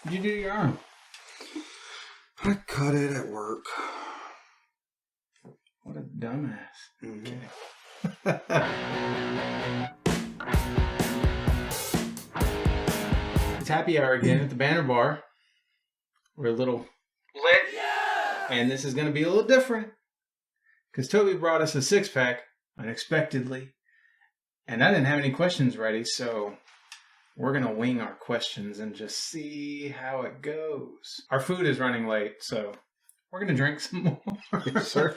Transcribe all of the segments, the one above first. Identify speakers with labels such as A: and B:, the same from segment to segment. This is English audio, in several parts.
A: What'd you do to your arm?
B: I cut it at work.
A: What a dumbass.
B: Mm-hmm.
A: It's happy hour again at the Banter Bar. We're a little lit. Yeah! And this is going to be a little different. Because Toby brought us a six-pack unexpectedly. And I didn't have any questions ready, so we're going to wing our questions and just see how it goes. Our food is running late, so we're going to drink some more.
B: Yes, sir.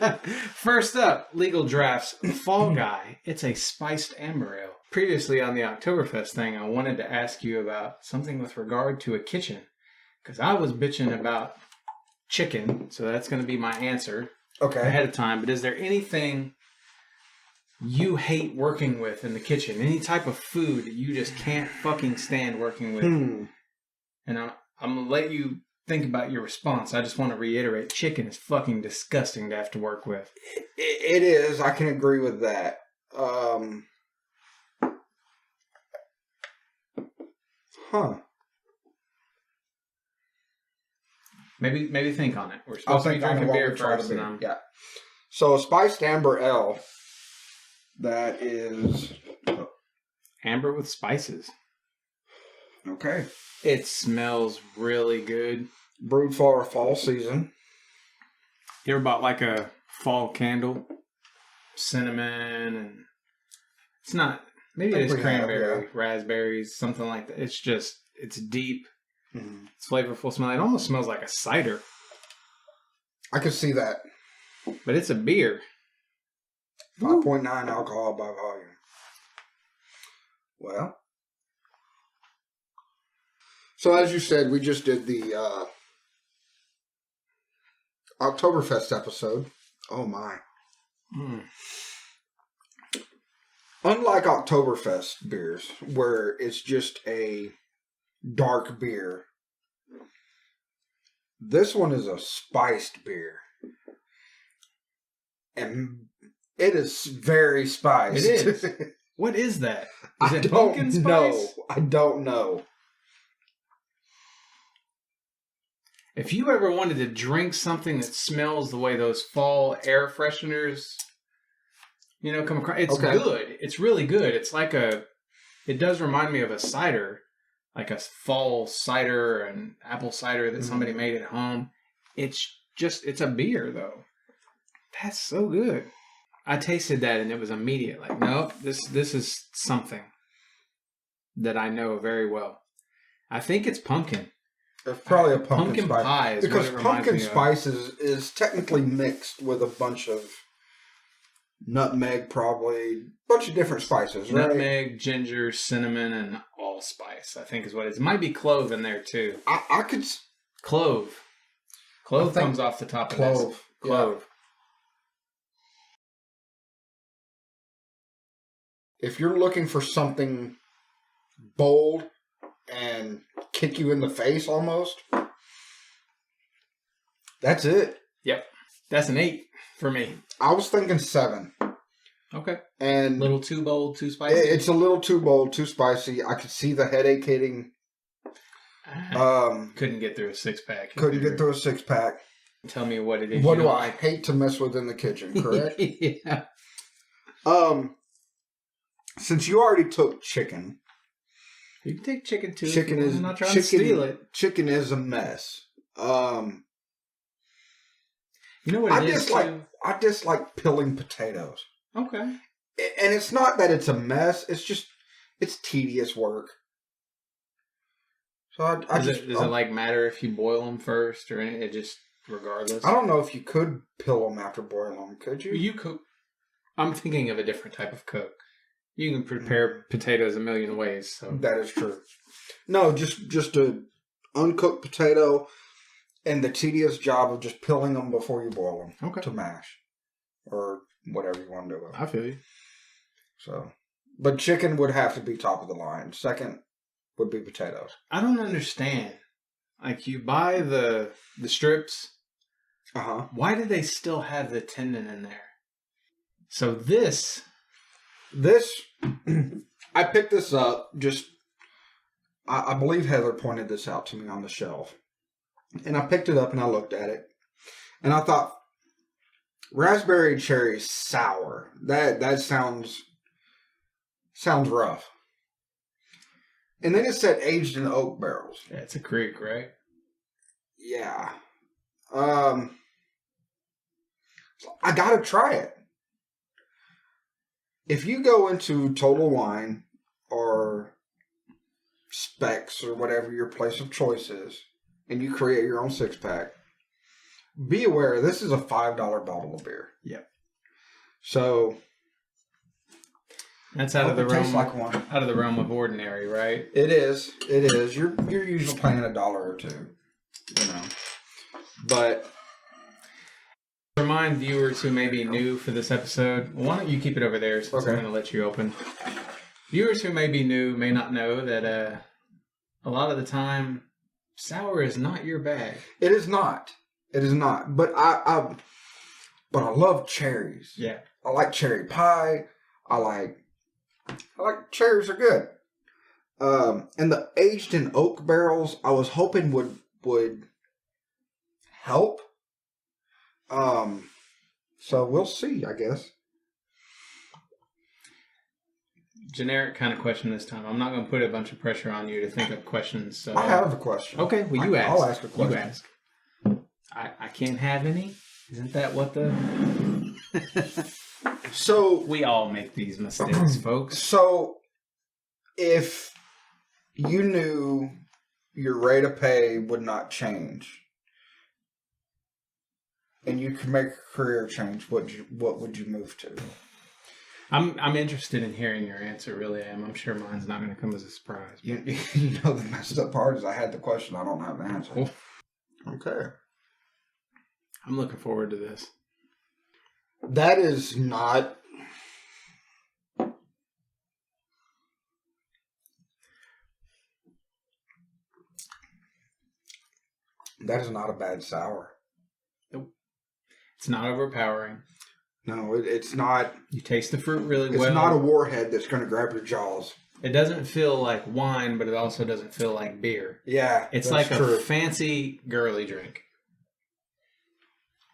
A: First up, Legal Draft's Fall Guy. It's a spiced amber ale. Previously on the Oktoberfest thing, I wanted to ask you about something with regard to a kitchen. Because I was bitching about chicken, so that's going to be my answer ahead of time. But is there anything you hate working with in the kitchen? Any type of food that you just can't fucking stand working with? And I'm going to let you think about your response. I just want to reiterate, chicken is fucking disgusting to have to work with.
B: It is. I can agree with that.
A: Maybe think on it. We're supposed to be drinking beer first.
B: Yeah. So a spiced amber ale that is
A: amber with spices.
B: Okay.
A: It smells really good.
B: Brewed for a fall season.
A: You ever bought like a fall candle? Cinnamon and it's not. Maybe it is cranberry, raspberries, something like that. It's deep. Mm-hmm. It's flavorful smell. It almost smells like a cider.
B: I could see that.
A: But it's a beer.
B: 5.9 alcohol by volume. Well. So as you said, we just did the Oktoberfest episode. Oh my. Unlike Oktoberfest beers, where it's just a dark beer, this one is a spiced beer. And it is very spiced.
A: It is. What is that? Is it pumpkin spice?
B: No, I don't know.
A: If you ever wanted to drink something that smells the way those fall air fresheners, come across, it's good. It's really good. It's like it does remind me of a cider, like a fall cider and apple cider that somebody made at home. It's a beer though. That's so good. I tasted that and it was immediate. Like, nope, this is something that I know very well. I think it's pumpkin.
B: It's probably a pumpkin spice.
A: Pie is
B: because
A: what it
B: pumpkin
A: reminds me
B: spice is technically mixed with a bunch of nutmeg, probably a bunch of different spices, right?
A: Nutmeg, ginger, cinnamon, and allspice, I think is what it is. It might be clove in there too.
B: I could...
A: Clove. Clove comes off the top of this. Clove. Yeah.
B: If you're looking for something bold and kick you in the face almost, that's it.
A: Yep. That's an 8 for me.
B: I was thinking 7.
A: Okay.
B: And
A: a little too bold, too spicy?
B: It's a little too bold, too spicy. I could see the headache hitting.
A: Couldn't get through a 6-pack.
B: Couldn't get through a 6-pack.
A: Tell me what it is.
B: What do I hate to mess with in the kitchen, correct?
A: Yeah.
B: Since you already took chicken.
A: You can take chicken too.
B: I'm not trying to steal it. Chicken is a mess.
A: You know what it is too?
B: I dislike peeling potatoes.
A: Okay.
B: And it's not that it's a mess. It's just, it's tedious work. So
A: does it like matter if you boil them first or it just regardless?
B: I don't know if you could peel them after boiling them. Could you?
A: You cook. I'm thinking of a different type of cook. You can prepare potatoes a million ways. So
B: that is true. No, just a uncooked potato and the tedious job of just peeling them before you boil them to mash or whatever you want to do with them.
A: I feel you.
B: So, but chicken would have to be top of the line. Second would be potatoes.
A: I don't understand. Like you buy the strips. Why do they still have the tendon in there? So this,
B: I picked this up just I believe Heather pointed this out to me on the shelf. And I picked it up and I looked at it. And I thought, raspberry cherry sour. That sounds rough. And then it said aged in oak barrels.
A: Yeah, it's a creek, right?
B: Yeah. I gotta try it. If you go into Total Wine or Specs or whatever your place of choice is, and you create your own 6-pack, be aware this is a $5 bottle of beer.
A: Yep.
B: So
A: that's out of the realm.
B: Like one.
A: Out of the realm of ordinary, right?
B: It is. It is. You're usually paying $1 or $2, you know. But
A: remind viewers who may be new for this episode. Why don't you keep it over there since I'm going to let you open. Viewers who may be new may not know that a lot of the time sour is not your bag.
B: It is not. It is not. But I love cherries.
A: Yeah.
B: I like cherry pie. I like cherries are good. And the aged in oak barrels, I was hoping would help. So we'll see, I guess.
A: Generic kind of question this time. I'm not going to put a bunch of pressure on you to think of questions. So
B: I have a question.
A: Okay, well you ask.
B: I'll ask a question.
A: You ask. I can't have any. Isn't that what the?
B: So
A: we all make these mistakes, folks.
B: So if you knew your rate of pay would not change, and you could make a career change, what would you move to?
A: I'm interested in hearing your answer. Really am. I'm sure mine's not going to come as a surprise.
B: You know the messed up part is I had the question. I don't have the answer.
A: Cool.
B: Okay.
A: I'm looking forward to this.
B: That is not. That is not a bad sour.
A: Nope. It's not overpowering.
B: No, it's not.
A: You taste the fruit really well.
B: It's not a warhead that's going to grab your jaws.
A: It doesn't feel like wine, but it also doesn't feel like beer.
B: Yeah,
A: it's like true. A fancy girly drink.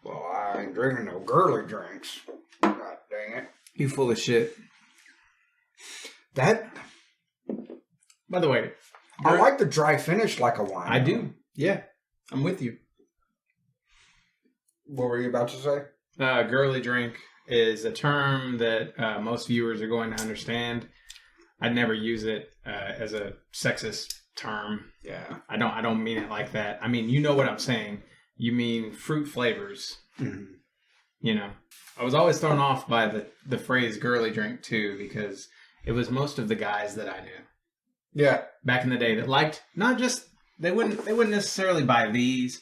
B: Well, I ain't drinking no girly drinks. God dang it.
A: You full of shit.
B: That.
A: By the way,
B: I like the dry finish like a wine.
A: I do. Yeah, I'm with you.
B: What were you about to say?
A: Girly drink is a term that most viewers are going to understand. I'd never use it as a sexist term.
B: Yeah,
A: I don't mean it like that. I mean, you know what I'm saying. You mean fruit flavors.
B: Mm-hmm.
A: You know, I was always thrown off by the phrase girly drink too, because it was most of the guys that I knew.
B: Yeah,
A: back in the day that liked not just they wouldn't necessarily buy these,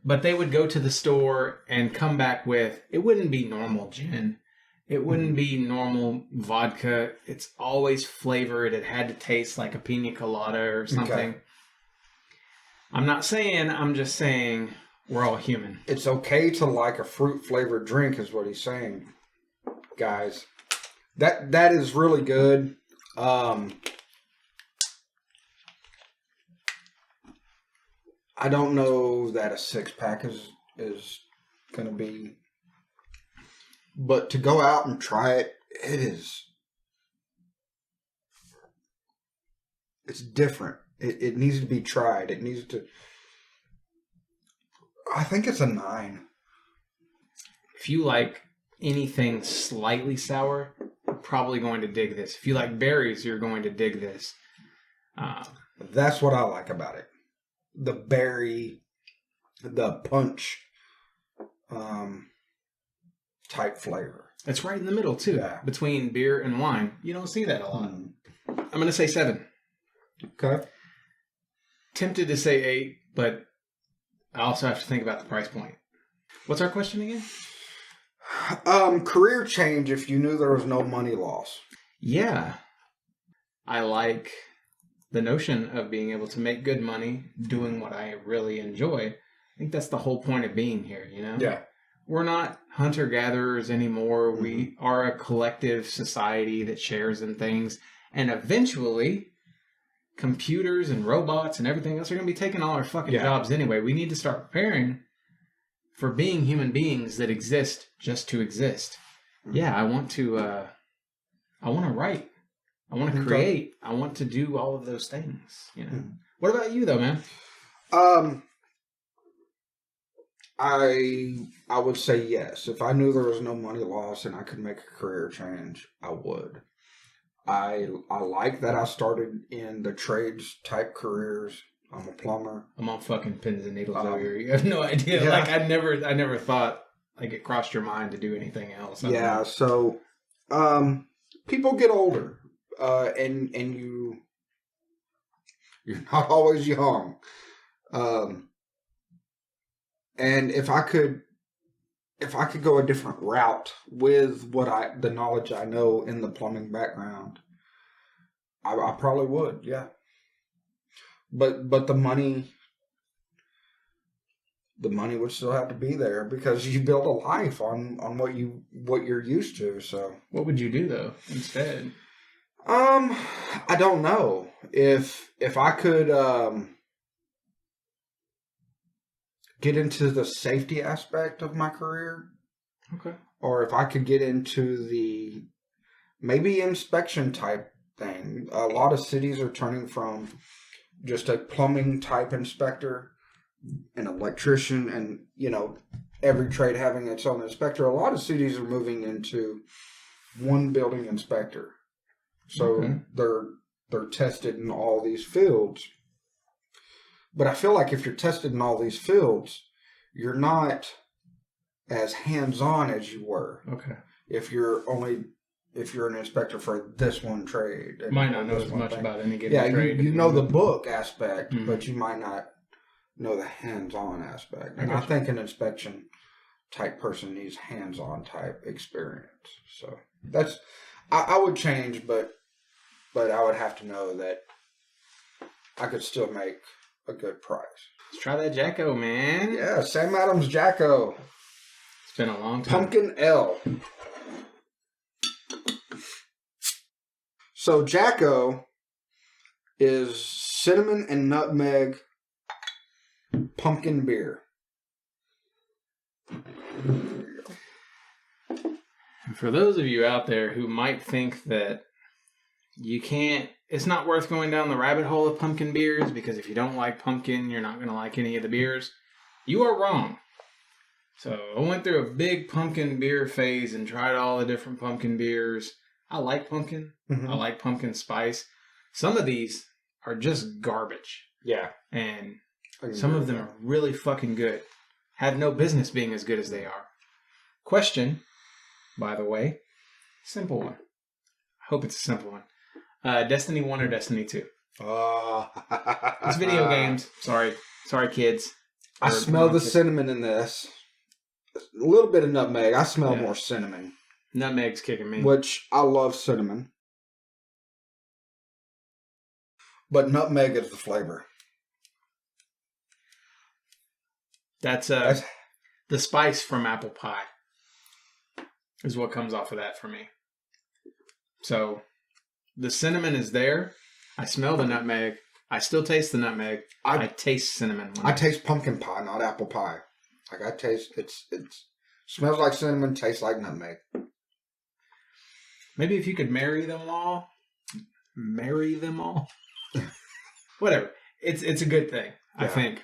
A: but they would go to the store and come back with, it wouldn't be normal gin. It wouldn't be normal vodka. It's always flavored. It had to taste like a pina colada or something. Okay. I'm not saying, I'm just saying we're all human.
B: It's okay to like a fruit flavored drink is what he's saying, guys. That is really good. I don't know that a 6-pack is going to be, but to go out and try it, it's different. It needs to be tried. It needs to, I think it's a 9.
A: If you like anything slightly sour, you're probably going to dig this. If you like berries, you're going to dig this.
B: That's what I like about it. The berry, the punch type flavor.
A: It's right in the middle, too.
B: Yeah.
A: Between beer and wine. You don't see that a lot. I'm going to say 7.
B: Okay.
A: Tempted to say 8, but I also have to think about the price point. What's our question again?
B: Career change if you knew there was no money loss.
A: Yeah. I like the notion of being able to make good money doing what I really enjoy. I think that's the whole point of being here, you know?
B: Yeah.
A: We're not hunter-gatherers anymore. Mm-hmm. We are a collective society that shares in things. And eventually, computers and robots and everything else are going to be taking all our fucking jobs anyway. We need to start preparing for being human beings that exist just to exist. Yeah, I want to write. I want to create. I want to do all of those things. You know. What about you, though, man?
B: I would say yes. If I knew there was no money loss and I could make a career change, I would. I like that I started in the trades type careers. I'm a plumber.
A: I'm on fucking pins and needles over here. You have no idea. Yeah. Like I never thought like it crossed your mind to do anything else.
B: Yeah. So, people get older, and you're not always young. And if I could go a different route with the knowledge I know in the plumbing background, I probably would, yeah. But the money would still have to be there because you build a life on what you're used to. So
A: what would you do though instead?
B: I don't know if I could get into the safety aspect of my career.
A: Okay.
B: Or if I could get into the maybe inspection type thing. A lot of cities are turning from just a plumbing type inspector, an electrician, and, you know, every trade having its own inspector. A lot of cities are moving into one building inspector. So they're tested in all these fields. But I feel like if you're tested in all these fields, you're not as hands-on as you were.
A: Okay.
B: If you're an inspector for this one trade.
A: You might not know as much about any given trade.
B: You know the book aspect, but you might not know the hands-on aspect. And I think an inspection type person needs hands-on type experience. So that's, I would change, but I would have to know that I could still make a good price.
A: Let's try that Jacko, man.
B: Yeah, Sam Adams Jacko.
A: It's been a long time.
B: Pumpkin L. So Jacko is cinnamon and nutmeg pumpkin beer.
A: For those of you out there who might think that it's not worth going down the rabbit hole of pumpkin beers because if you don't like pumpkin, you're not going to like any of the beers, you are wrong. So I went through a big pumpkin beer phase and tried all the different pumpkin beers. I like pumpkin. I like pumpkin spice. Some of these are just garbage.
B: Yeah.
A: And some of them are really fucking good. Have no business being as good as they are. Question, by the way, simple one. I hope it's a simple one. Destiny 1 or Destiny 2? It's video games. Sorry, kids.
B: I smell the cinnamon in this. A little bit of nutmeg. I smell more cinnamon.
A: Nutmeg's kicking me.
B: Which I love cinnamon. But nutmeg is the flavor.
A: That's the spice from apple pie is what comes off of that for me. So the cinnamon is there. I smell the nutmeg. I still taste the nutmeg. I taste cinnamon.
B: I taste pumpkin pie, not apple pie. Like I taste it smells like cinnamon, tastes like nutmeg.
A: Maybe if you could marry them all. Whatever. It's a good thing. Yeah. I think.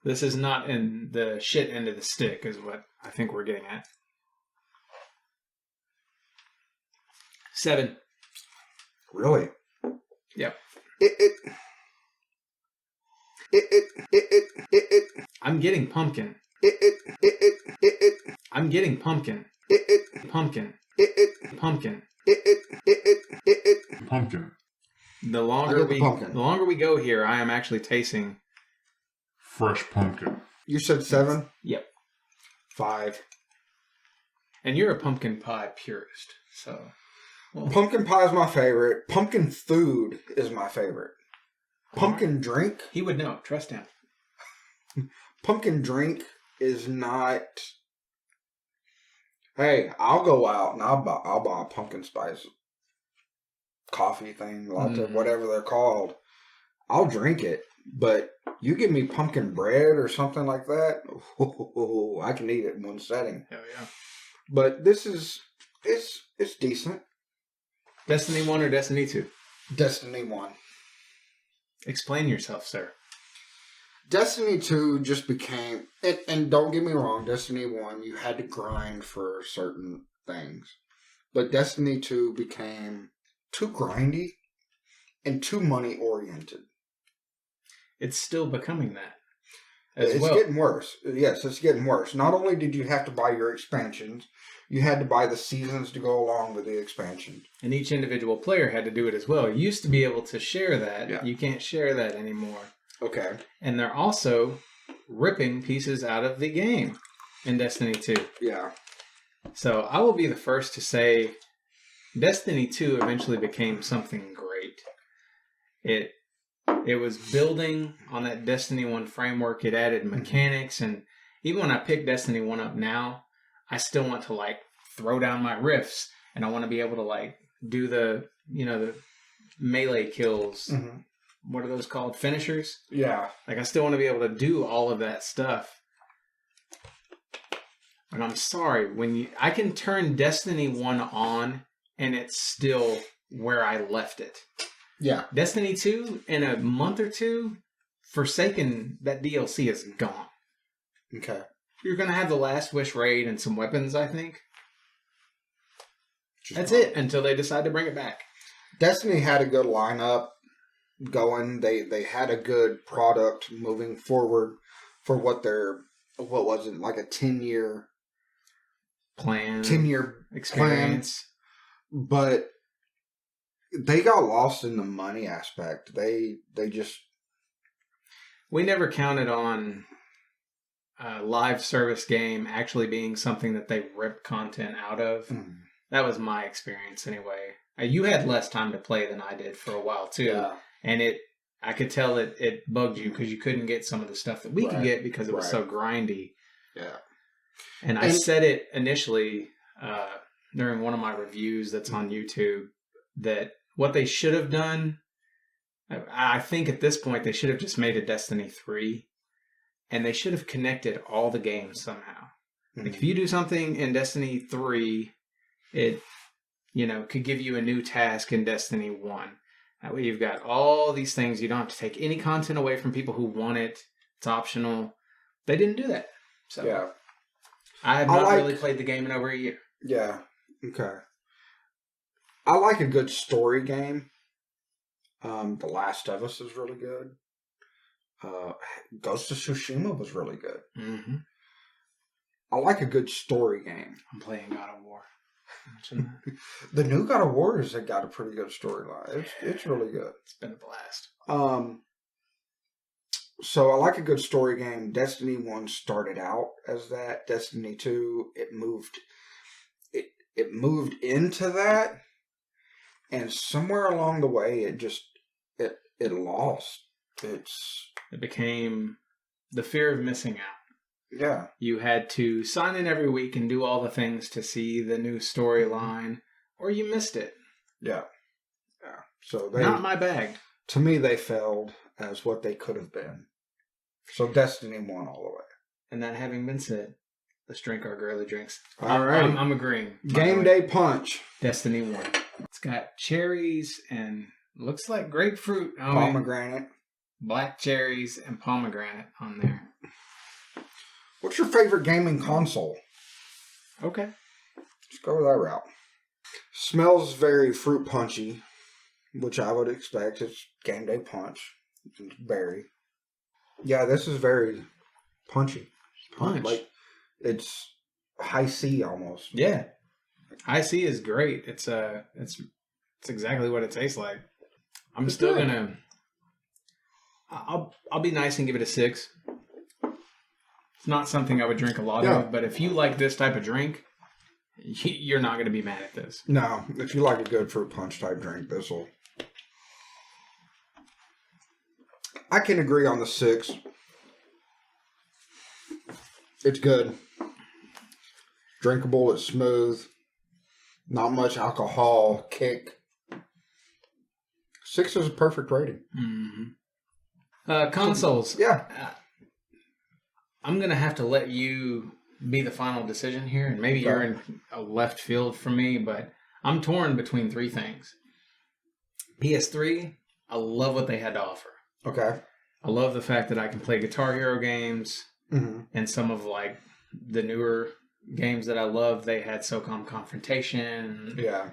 A: This is not in the shit end of the stick, is what I think we're getting at. 7.
B: Really?
A: Yep. I'm getting pumpkin. I'm getting pumpkin. Pumpkin.
C: Pumpkin.
A: The longer we go here, I am actually tasting
C: fresh pumpkin.
B: You said 7?
A: Yep.
B: 5.
A: And you're a pumpkin pie purist, so.
B: Well. Pumpkin pie is my favorite. Pumpkin food is my favorite. Pumpkin drink.
A: He would know. Trust him.
B: Pumpkin drink is not. Hey, I'll go out and I'll buy a pumpkin spice coffee thing, latte, whatever they're called. I'll drink it, but you give me pumpkin bread or something like that, I can eat it in one setting.
A: Hell yeah.
B: But this is, it's decent.
A: Destiny 1 or Destiny 2?
B: Destiny 1.
A: Explain yourself, sir.
B: Destiny 2 just became, and don't get me wrong, Destiny 1, you had to grind for certain things. But Destiny 2 became too grindy and too money oriented.
A: It's still becoming that.
B: It's getting worse. Yes, it's getting worse. Not only did you have to buy your expansions, you had to buy the seasons to go along with the expansion.
A: And each individual player had to do it as well. You used to be able to share that.
B: Yeah.
A: You can't share that anymore.
B: Okay.
A: And they're also ripping pieces out of the game in Destiny 2.
B: Yeah.
A: So I will be the first to say Destiny 2 eventually became something great. It was building on that Destiny 1 framework. It added mechanics. And even when I pick Destiny 1 up now, I still want to like throw down my rifts. And I want to be able to like do the melee kills.
B: Mm-hmm.
A: What are those called? Finishers?
B: Yeah.
A: Like I still want to be able to do all of that stuff. But I'm sorry, I can turn Destiny 1 on and it's still where I left it.
B: Yeah.
A: Destiny 2, in a month or two, Forsaken, that DLC is gone.
B: Okay.
A: You're going to have the Last Wish raid and some weapons, I think. That's
B: fine.
A: it, until they decide to bring it back.
B: Destiny had a good lineup going. They had a good product moving forward for what was it, like a 10-year
A: Plan.
B: 10-year
A: experience.
B: Plan. But they got lost in the money aspect. They just...
A: We never counted on a live service game actually being something that they ripped content out of.
B: Mm.
A: That was my experience anyway. You had less time to play than I did for a while too.
B: Yeah.
A: And I could tell it bugged you because you couldn't get some of the stuff that we could get because it was so grindy.
B: Yeah.
A: And I said it initially during one of my reviews that's on YouTube that what they should have done, I think at this point they should have just made a Destiny 3 and they should have connected all the games somehow.
B: Mm-hmm.
A: Like if you do something in Destiny 3, it could give you a new task in Destiny 1. That way you've got all these things. You don't have to take any content away from people who want it. It's optional. They didn't do that. So
B: yeah.
A: I have not really played the game in over a year.
B: Yeah. Okay. I like a good story game. The Last of Us is really good. Ghost of Tsushima was really good.
A: Mm-hmm.
B: I like a good story game.
A: I'm playing God of War.
B: The new God of War has got a pretty good storyline. It's really good. It's
A: been a blast.
B: So I like a good story game. Destiny 1 started out as that. Destiny 2, it moved into that, and somewhere along the way, it lost. It
A: became the fear of missing out.
B: Yeah.
A: You had to sign in every week and do all the things to see the new storyline, or you missed it.
B: Yeah. Yeah. So
A: not my bag.
B: To me, they failed as what they could have been. So Destiny won all the way.
A: And that having been said, let's drink our girly drinks.
B: All right.
A: I'm agreeing.
B: Game Day Punch.
A: Destiny 1. It's got cherries and looks like grapefruit.
B: Pomegranate.
A: Black cherries and pomegranate on there.
B: What's your favorite gaming console?
A: Okay.
B: Let's go that route. Smells very fruit punchy, which I would expect. It's Game Day Punch. It's berry. Yeah, this is very punchy.
A: Punch.
B: Like, it's high C almost.
A: Yeah. High C is great. It's exactly what it tastes like. I'm still gonna... I'll be nice and give it a 6. It's not something I would drink a lot of, but if you like this type of drink, you're not going to be mad at this.
B: No, if you like a good fruit punch type drink, this'll... I can agree on the 6. It's good. Drinkable, it's smooth. Not much alcohol kick. 6 is a perfect rating.
A: Mm-hmm. Consoles.
B: Yeah.
A: I'm going to have to let you be the final decision here, and maybe you're in a left field from me, but I'm torn between 3 things. PS3, I love what they had to offer.
B: Okay.
A: I love the fact that I can play Guitar Hero games and some of like the newer games that I love. They had SOCOM Confrontation.
B: Yeah.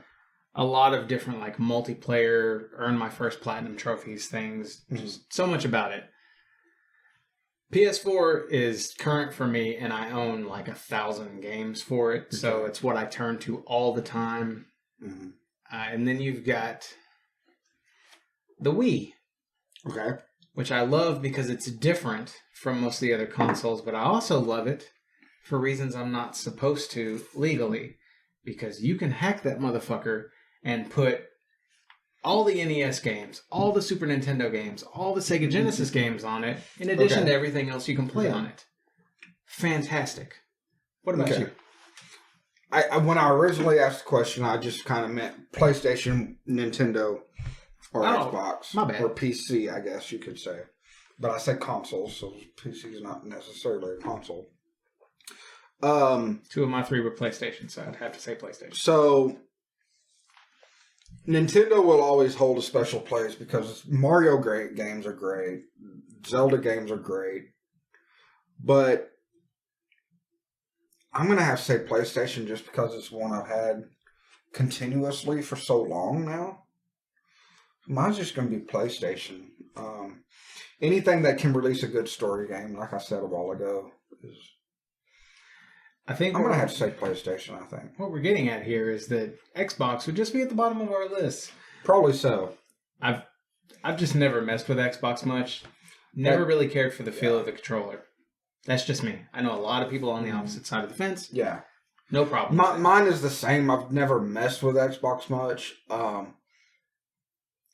A: A lot of different like multiplayer, earn my first platinum trophies things. Just so much about it. PS4 is current for me, and I own like 1,000 games for it. So it's what I turn to all the time. And then you've got the Wii.
B: Okay.
A: Which I love because it's different from most of the other consoles, but I also love it for reasons I'm not supposed to legally. Because you can hack that motherfucker and put all the NES games, all the Super Nintendo games, all the Sega Genesis games on it, in addition to everything else you can play on it. Fantastic. What about you?
B: I when I originally asked the question, I just kind of meant PlayStation, Nintendo, or Xbox.
A: My bad.
B: Or PC, I guess you could say. But I said consoles, so PC is not necessarily a console.
A: 2 of my 3 were PlayStation, so I'd have to say PlayStation.
B: So, Nintendo will always hold a special place because Mario games are great. Zelda games are great. But I'm going to have to say PlayStation just because it's one I've had continuously for so long now. Mine's just going to be PlayStation. Anything that can release a good story game, like I said a while ago, is...
A: I think
B: I'm going to have to say PlayStation, I think.
A: What we're getting at here is that Xbox would just be at the bottom of our list.
B: Probably so.
A: I've just never messed with Xbox much. Never really cared for the feel of the controller. That's just me. I know a lot of people on the opposite side of the fence.
B: Yeah.
A: No problem.
B: Mine is the same. I've never messed with Xbox much.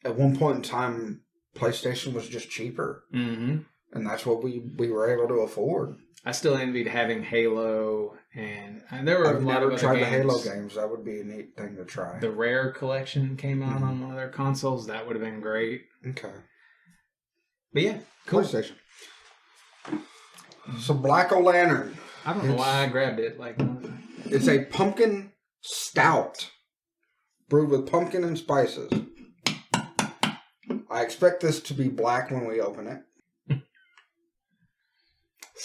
B: At one point in time, PlayStation was just cheaper. And that's what we were able to afford.
A: I still envied having Halo, and there were a lot of other games.
B: I've never tried the Halo games. That would be a neat thing to try.
A: The Rare collection came out on one of their consoles. That would have been great.
B: Okay.
A: But yeah, cool.
B: PlayStation. So Black O-Lantern.
A: I don't know why I grabbed it.
B: It's a pumpkin stout brewed with pumpkin and spices. I expect this to be black when we open it.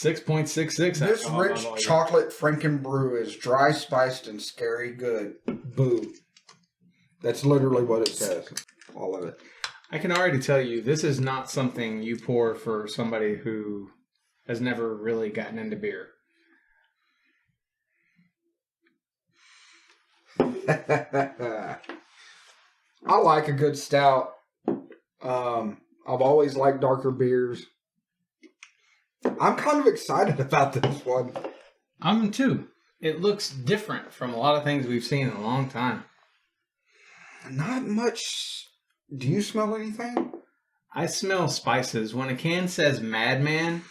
A: 6.66.
B: This rich chocolate Franken brew is dry, spiced, and scary good. Boo. That's literally what it says. All of it.
A: I can already tell you, this is not something you pour for somebody who has never really gotten into beer.
B: I like a good stout. I've always liked darker beers. I'm kind of excited about this one.
A: I'm too. It looks different from a lot of things we've seen in a long time.
B: Not much. Do you smell anything?
A: I smell spices. When a can says Madman,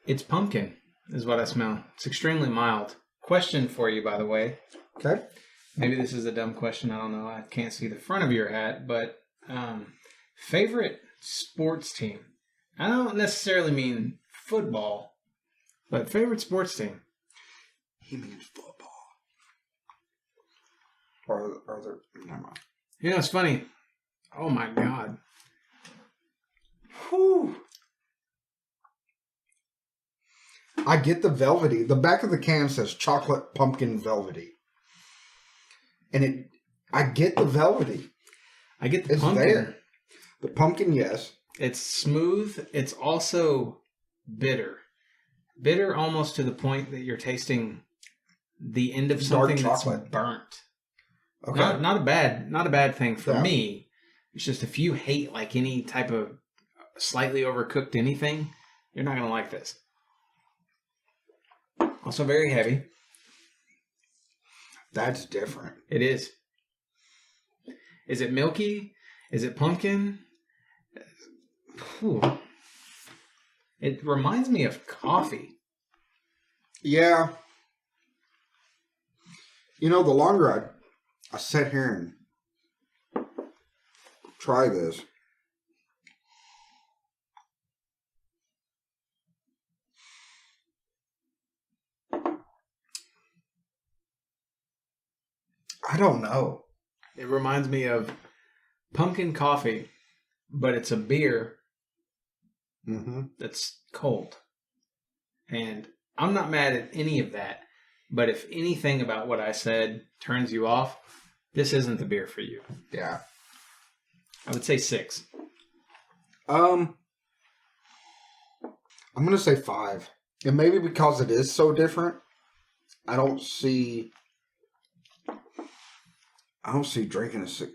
A: it's pumpkin, is what I smell. It's extremely mild. Question for you, by the way.
B: Okay.
A: Maybe this is a dumb question. I don't know. I can't see the front of your hat, but favorite sports team? I don't necessarily mean football, but favorite sports team.
B: He means football. Or there... Never mind.
A: You know, it's funny. Oh, my God.
B: Whew. I get the velvety. The back of the can says chocolate pumpkin velvety. And I get the velvety.
A: I get the
B: it's
A: pumpkin.
B: There. The pumpkin, yes.
A: It's smooth. It's also bitter. Bitter almost to the point that you're tasting the end of something that's burnt.
B: Okay.
A: Not a bad thing for me. It's just if you hate like any type of slightly overcooked anything, you're not going to like this. Also very heavy.
B: That's different.
A: It is. Is it milky? Is it pumpkin? Whew. It reminds me of coffee.
B: Yeah. You know, the longer I sit here and try this. I don't know.
A: It reminds me of pumpkin coffee, but it's a beer that's cold. And I'm not mad at any of that. But if anything about what I said turns you off, this isn't the beer for you.
B: Yeah.
A: I would say 6.
B: I'm going to say 5. And maybe because it is so different, I don't see drinking a 6.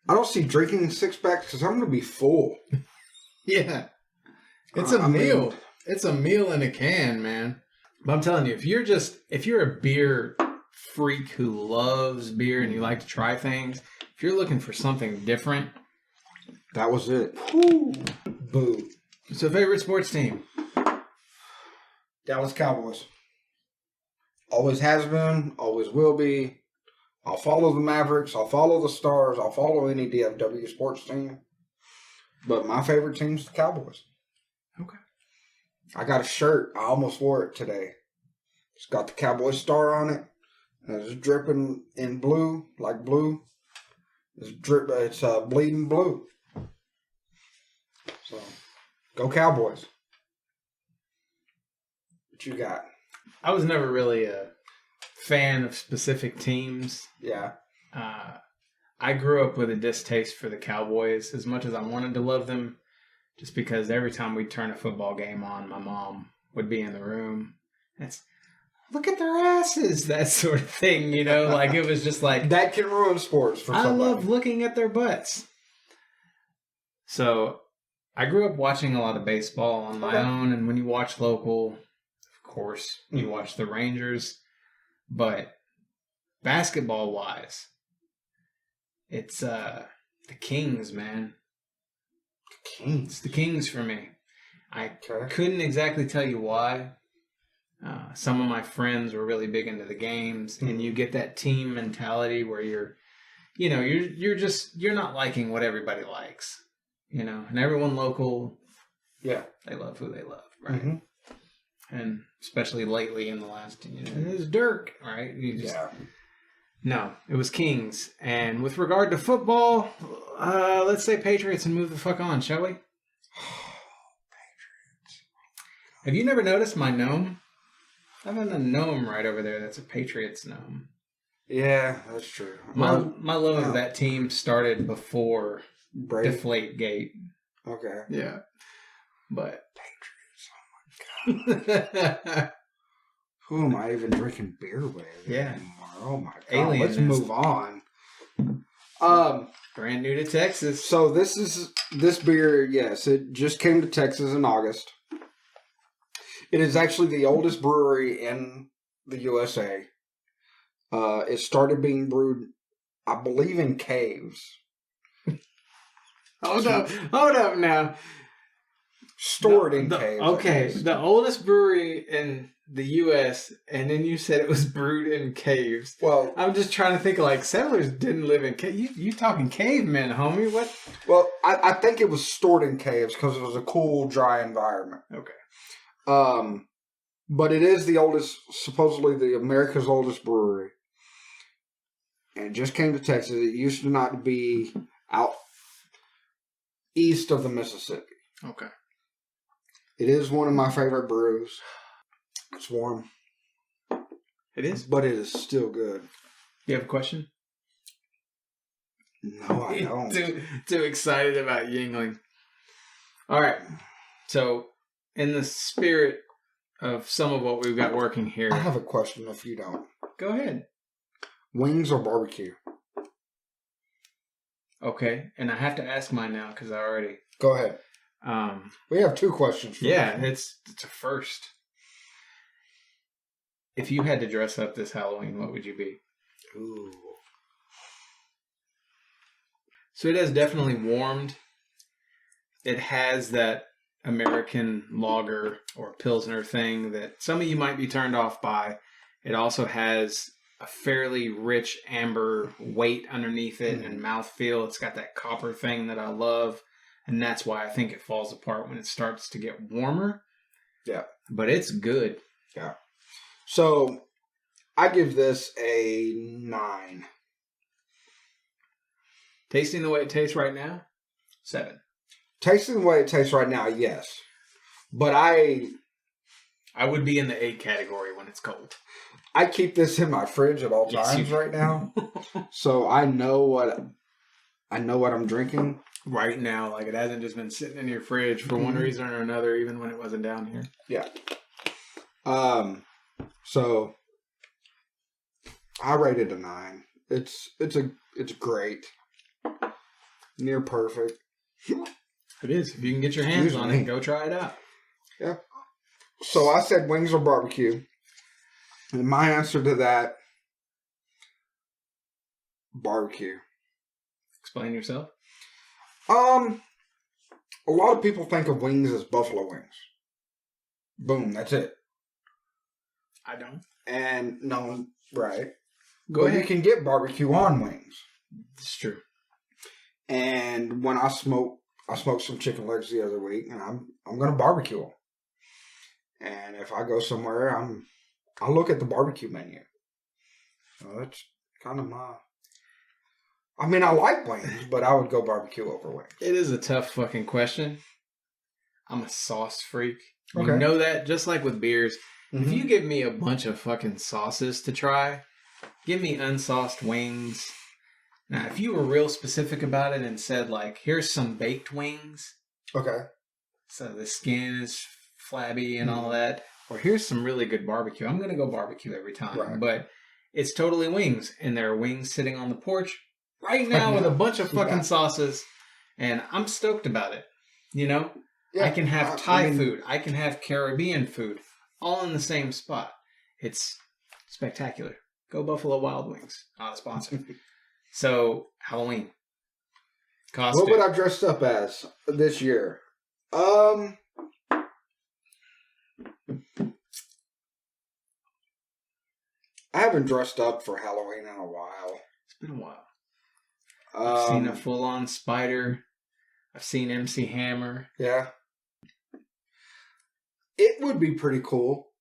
B: I don't see drinking 6-pack because I'm going to be full.
A: Yeah. It's a meal. It's a meal in a can, man. But I'm telling you, if you're a beer freak who loves beer and you like to try things, if you're looking for something different,
B: that was it. Woo. Boo.
A: So, favorite sports team?
B: Dallas Cowboys. Always has been, always will be. I'll follow the Mavericks. I'll follow the Stars. I'll follow any DFW sports team. But my favorite team's the Cowboys.
A: Okay.
B: I got a shirt. I almost wore it today. It's got the Cowboy star on it. And it's dripping in blue, like blue. It's bleeding blue. So, go Cowboys. What you got?
A: I was never really a fan of specific teams.
B: Yeah.
A: I grew up with a distaste for the Cowboys as much as I wanted to love them. Just because every time we'd turn a football game on, my mom would be in the room. It's, look at their asses, that sort of thing, you know? Like, it was just like...
B: That can ruin sports for somebody.
A: I love looking at their butts. So, I grew up watching a lot of baseball on my own, and when you watch local, of course, you watch the Rangers. But, basketball-wise, it's the Kings, man.
B: Kings.
A: It's the Kings for me. I couldn't exactly tell you why. Some of my friends were really big into the games, and you get that team mentality where you're not liking what everybody likes, you know. And everyone local, they love who they love, right? Mm-hmm. And especially lately in the last, it's Dirk, right? No, it was Kings. And with regard to football, let's say Patriots and move the fuck on, shall we? Patriots. Have you never noticed my gnome? I have a gnome right over there that's a Patriots gnome.
B: Yeah, that's true.
A: My love of that team started before Deflategate.
B: Okay.
A: Yeah. But
B: Patriots, oh my God. Who am I even drinking beer with
A: anymore?
B: Oh my God. Let's move on.
A: Brand new to Texas.
B: So this beer, yes, it just came to Texas in August. It is actually the oldest brewery in the USA. It started being brewed, I believe, in caves.
A: Hold up now.
B: Stored in caves.
A: Okay, the oldest brewery in the U.S., and then you said it was brewed in caves.
B: Well,
A: I'm just trying to think, like, settlers didn't live in caves. You talking cavemen, homie? What?
B: Well, I think it was stored in caves because it was a cool, dry environment.
A: Okay.
B: But it is the oldest, supposedly the America's oldest brewery. And it just came to Texas. It used to not be out east of the Mississippi.
A: Okay.
B: It is one of my favorite brews. It's warm.
A: It is?
B: But it is still good.
A: You have a question?
B: No, I don't.
A: Too excited about Yuengling. All right. So, in the spirit of some of what we've got working here.
B: I have a question if you don't.
A: Go ahead.
B: Wings or barbecue?
A: Okay. And I have to ask mine now because I already...
B: Go ahead. We have 2 questions for
A: you. It's a first. If you had to dress up this Halloween, what would you be?
B: Ooh.
A: So it has definitely warmed. It has that American lager or Pilsner thing that some of you might be turned off by. It also has a fairly rich amber weight underneath it and mouthfeel. It's got that copper thing that I love. And that's why I think it falls apart when it starts to get warmer.
B: Yeah.
A: But it's good.
B: Yeah. So I give this a 9.
A: Tasting the way it tastes right now, 7.
B: Tasting the way it tastes right now, yes. But I
A: would be in the 8 category when it's cold.
B: I keep this in my fridge at all times right now. So I know what I'm drinking.
A: Right now, like it hasn't just been sitting in your fridge for one reason or another, even when it wasn't down here.
B: Yeah. So I rated a 9. It's great. Near perfect.
A: It is. If you can get your hands on it, go try it out.
B: Yeah. So I said wings or barbecue. And my answer to that, barbecue.
A: Explain yourself.
B: A lot of people think of wings as buffalo wings. Boom, that's it.
A: I don't.
B: And no, right.
A: Go ahead.
B: You can get barbecue on wings.
A: It's true.
B: And when I smoked some chicken legs the other week, and I'm gonna barbecue them. And if I go somewhere, I look at the barbecue menu. So that's kind of my. I mean, I like wings, but I would go barbecue over wings.
A: It is a tough fucking question. I'm a sauce freak. You
B: Okay.
A: know that, just like with beers.
B: Mm-hmm.
A: If you give me a bunch of fucking sauces to try, give me unsauced wings. Now, if you were real specific about it and said, like, here's some baked wings,
B: Okay.
A: so the skin is flabby and all that, or here's some really good barbecue, I'm going to go barbecue every time.
B: Right.
A: But it's totally wings, and there are wings sitting on the porch right now with a bunch of fucking sauces, and I'm stoked about it. You know?
B: Yeah,
A: I can have Thai food. I can have Caribbean food. All in the same spot. It's spectacular. Go Buffalo Wild Wings. Not a sponsor. So, Halloween. Costume.
B: What would I dress up as this year? I haven't dressed up for Halloween in a while.
A: It's been a while. I've seen a
B: Um,
A: full-on spider. I've seen MC Hammer.
B: Yeah. It would be pretty cool.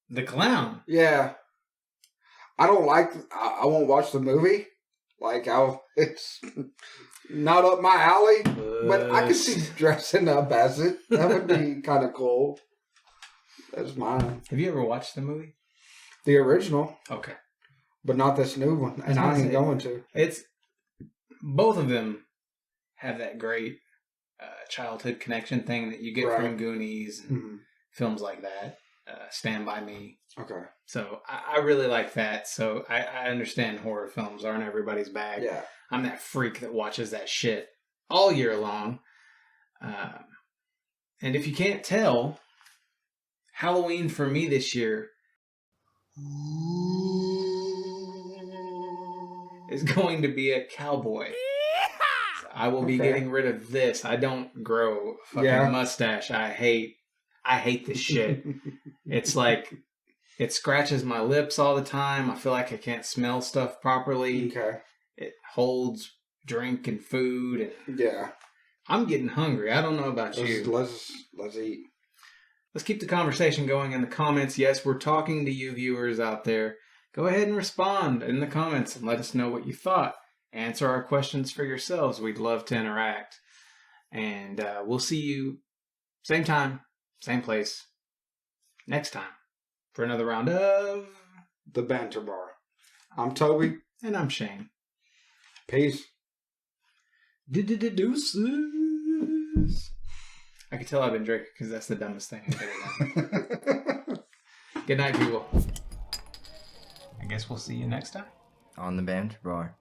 A: The Clown.
B: Yeah. I won't watch the movie. Like, it's not up my alley. But I could see dressing up as it. That would be kind of cool. That's mine.
A: Have you ever watched the movie?
B: The original,
A: Okay.
B: but not this new one. And I ain't going to.
A: It's both of them have that great childhood connection thing that you get from Goonies and films like that. Stand By Me.
B: Okay.
A: So I really like that. So I understand horror films aren't everybody's bag.
B: Yeah.
A: I'm that freak that watches that shit all year long. And if you can't tell, Halloween for me this year is going to be a cowboy. So I will be getting rid of this. I don't grow a fucking mustache. I hate this shit. It's like, it scratches my lips all the time. I feel like I can't smell stuff properly.
B: Okay.
A: It holds drink and food. And
B: Yeah.
A: I'm getting hungry. I don't know about you.
B: Let's eat.
A: Let's keep the conversation going in the comments. Yes, we're talking to you viewers out there. Go ahead and respond in the comments and let us know what you thought. Answer our questions for yourselves. We'd love to interact. And we'll see you same time, same place, next time for another round of
B: The Banter Bar. I'm Toby.
A: And I'm Shane.
B: Peace.
A: Deuces. I can tell I've been drinking because that's the dumbest thing I've ever done. Good night, people. I guess we'll see you next time.
D: On the Banter Bar.